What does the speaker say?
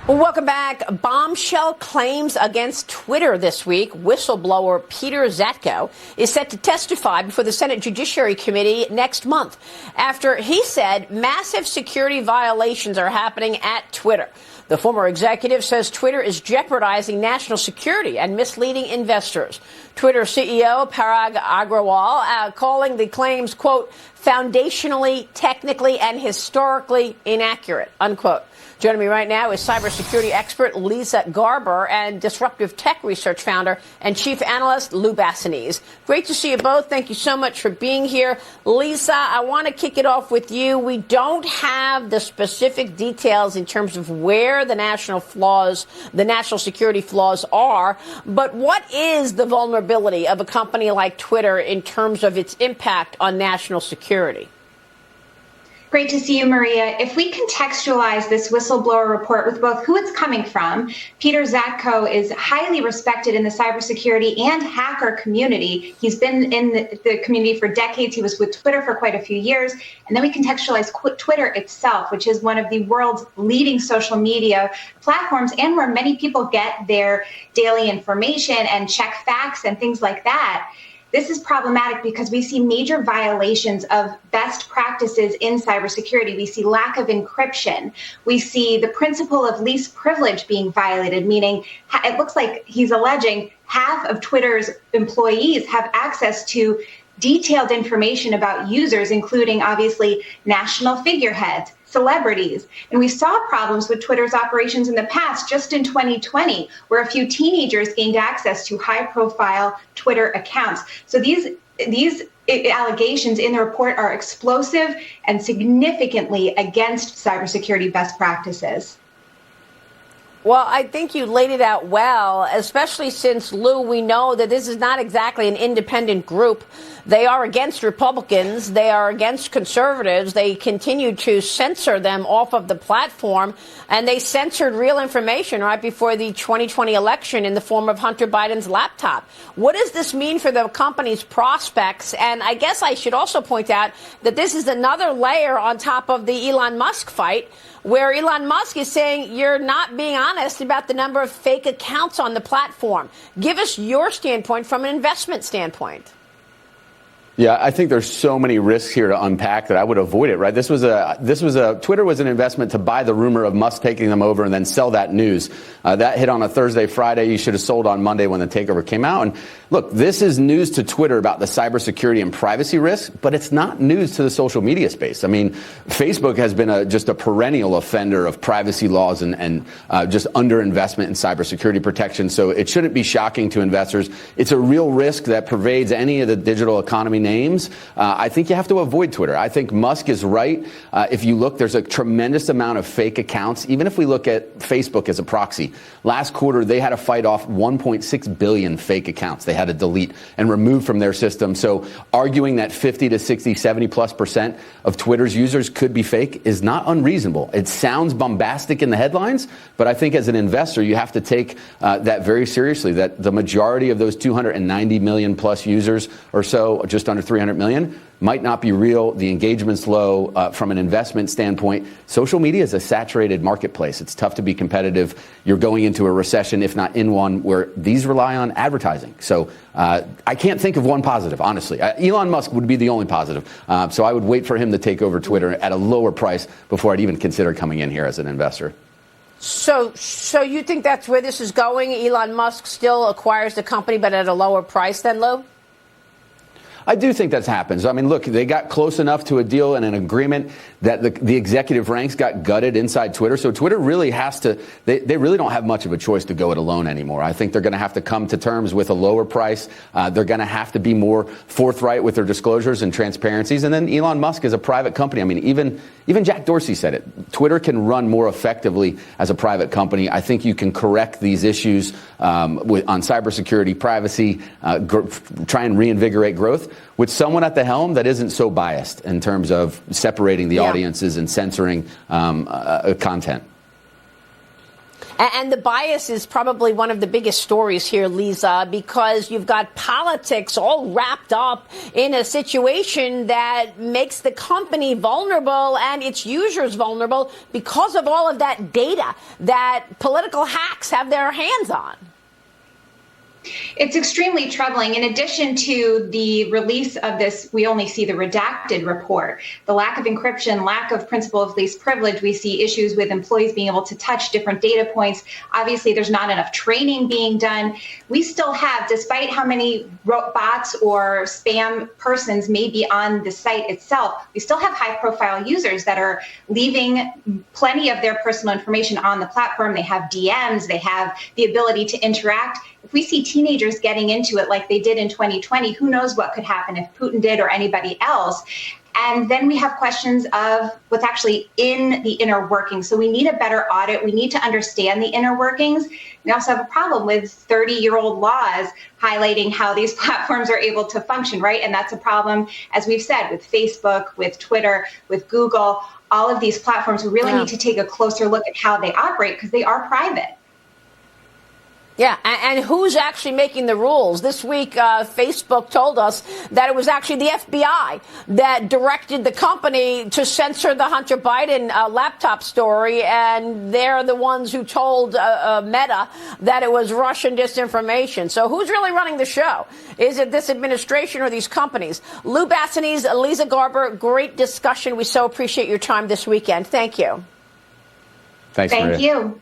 Welcome back. Bombshell claims against Twitter this week. Whistleblower Peter Zatko is set to testify before the Senate Judiciary Committee next month after he said massive security violations are happening at Twitter. The former executive says Twitter is jeopardizing national security and misleading investors. Twitter CEO Parag Agrawal calling the claims, quote, foundationally, technically, and historically inaccurate, unquote. Joining me right now is cybersecurity expert Leeza Garber and disruptive tech research founder and chief analyst Lou Bassanese. Great to see you both. Thank you so much for being here. Leeza, I want to kick it off with you. We don't have the specific details in terms of where the national security flaws are, but what is the vulnerability of a company like Twitter in terms of its impact on national security? Great to see you, Maria. If we contextualize this whistleblower report with both who it's coming from, Peter Zatko is highly respected in the cybersecurity and hacker community. He's been in the community for decades. He was with Twitter for quite a few years. And then we contextualize Twitter itself, which is one of the world's leading social media platforms and where many people get their daily information and check facts and things like that. This is problematic because we see major violations of best practices in cybersecurity. We see lack of encryption. We see the principle of least privilege being violated, meaning it looks like he's alleging half of Twitter's employees have access to detailed information about users, including obviously national figureheads, celebrities. And we saw problems with Twitter's operations in the past, just in 2020, where a few teenagers gained access to high-profile Twitter accounts. So these allegations in the report are explosive and significantly against cybersecurity best practices. Well, I think you laid it out well, especially since, Lou, we know that this is not exactly an independent group. They are against Republicans. They are against conservatives. They continue to censor them off of the platform, and they censored real information right before the 2020 election in the form of Hunter Biden's laptop. What does this mean for the company's prospects? And I guess I should also point out that this is another layer on top of the Elon Musk fight, where Elon Musk is saying you're not being honest about the number of fake accounts on the platform. Give us your standpoint from an investment standpoint. Yeah, I think there's so many risks here to unpack that I would avoid it, right? Twitter was an investment to buy the rumor of Musk taking them over and then sell that news. That hit on a Thursday, Friday. You should have sold on Monday when the takeover came out. And look, this is news to Twitter about the cybersecurity and privacy risks, but it's not news to the social media space. I mean, Facebook has been just a perennial offender of privacy laws and just underinvestment in cybersecurity protection. So it shouldn't be shocking to investors. It's a real risk that pervades any of the digital economy names. I think you have to avoid Twitter. I think Musk is right. If you look, there's a tremendous amount of fake accounts. Even if we look at Facebook as a proxy, last quarter they had to fight off 1.6 billion fake accounts they had to delete and remove from their system. So arguing that 50 to 60, 70+% of Twitter's users could be fake is not unreasonable. It sounds bombastic in the headlines, but I think as an investor, you have to take that very seriously, that the majority of those 290 million plus users or so, just under 300 million, might not be real. The engagement's low. From an investment standpoint, social media is a saturated marketplace. It's tough to be competitive. You're going into a recession, if not in one, where these rely on advertising. So I can't think of one positive, honestly. Elon Musk would be the only positive. So I would wait for him to take over Twitter at a lower price before I'd even consider coming in here as an investor. So you think that's where this is going? Elon Musk still acquires the company, but at a lower price than Lou? I do think that happens. I mean, look, they got close enough to a deal and an agreement that the executive ranks got gutted inside Twitter. So Twitter really has to, they really don't have much of a choice to go it alone anymore. I think they're going to have to come to terms with a lower price. They're going to have to be more forthright with their disclosures and transparencies. And then Elon Musk is a private company. I mean, even Jack Dorsey said it. Twitter can run more effectively as a private company. I think you can correct these issues on cybersecurity, privacy, try and reinvigorate growth with someone at the helm that isn't so biased in terms of separating the audiences and censoring content. And the bias is probably one of the biggest stories here, Leeza, because you've got politics all wrapped up in a situation that makes the company vulnerable and its users vulnerable because of all of that data that political hacks have their hands on. It's extremely troubling. In addition to the release of this, we only see the redacted report, the lack of encryption, lack of principle of least privilege. We see issues with employees being able to touch different data points. Obviously, there's not enough training being done. We still have, despite how many bots or spam persons may be on the site itself, we still have high-profile users that are leaving plenty of their personal information on the platform. They have DMs. They have the ability to interact. If we see teenagers getting into it like they did in 2020, who knows what could happen if Putin did or anybody else. And then we have questions of what's actually in the inner workings. So we need a better audit. We need to understand the inner workings. We also have a problem with 30-year-old laws highlighting how these platforms are able to function, right? And that's a problem, as we've said, with Facebook, with Twitter, with Google. All of these platforms, we really need to take a closer look at how they operate because they are private. Yeah, and who's actually making the rules? This week, Facebook told us that it was actually the FBI that directed the company to censor the Hunter Biden laptop story, and they're the ones who told Meta that it was Russian disinformation. So who's really running the show? Is it this administration or these companies? Lou Bassanese, Leeza Garber, great discussion. We so appreciate your time this weekend. Thank you. Thanks, Maria. Thank you.